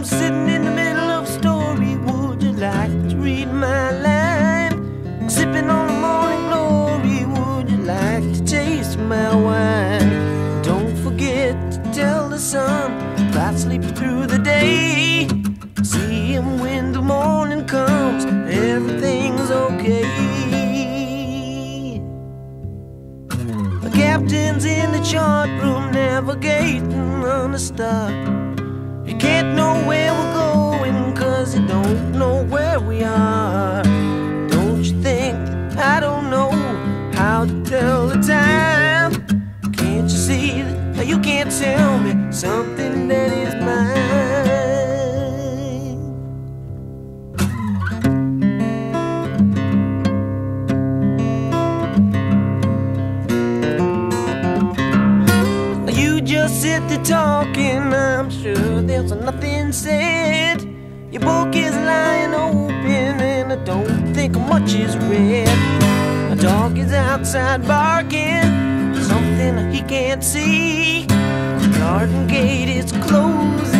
sitting in the middle of a story. Would you like to read my line? I'm sipping on the morning glory. Would you like to taste my wine? Don't forget to tell the sun about sleeping through the day. See him when the morning comes, everything's okay. The captain's in the chart room, navigating on a star. You can't know where we're going, 'cause you don't know where we are. Don't you think I don't know how to tell the time? Can't you see that you can't tell me something that is mine? You just sit there talking, I'm sure there's nothing said. Your book is lying open and I don't think much is read. A dog is outside barking, something he can't see. The garden gate is closed